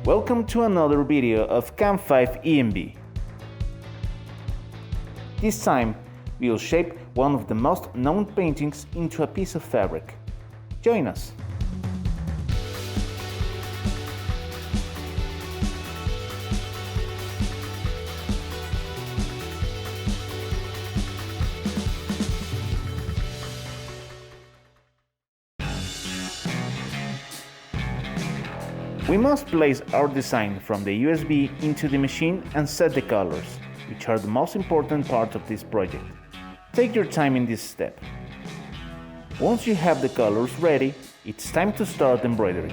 Welcome to another video of CAMFive EMB. This time, we'll shape one of the most known paintings into a piece of fabric. Join us! We must place our design from the USB into the machine and set the colors, which are the most important part of this project. Take your time in this step. Once you have the colors ready, it's time to start embroidery.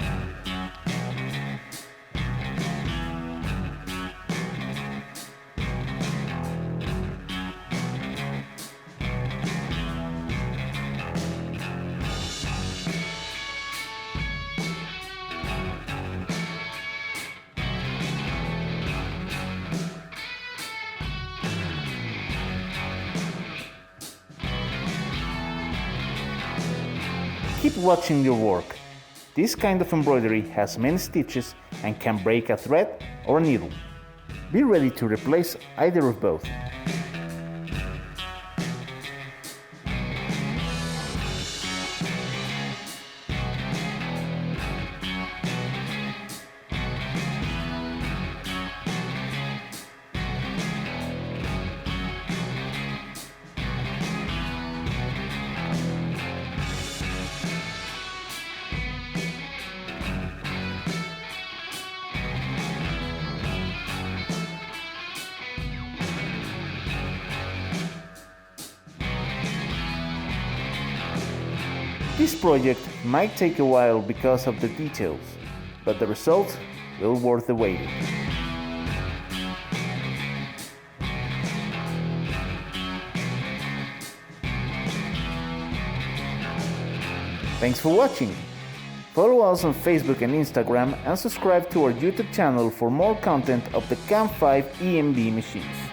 Keep watching your work. This kind of embroidery has many stitches and can break a thread or a needle. Be ready to replace either of both. This project might take a while because of the details, but the result will be worth the waiting. Thanks for watching! Follow us on Facebook and Instagram and subscribe to our YouTube channel for more content of the CAMFive EMB machines.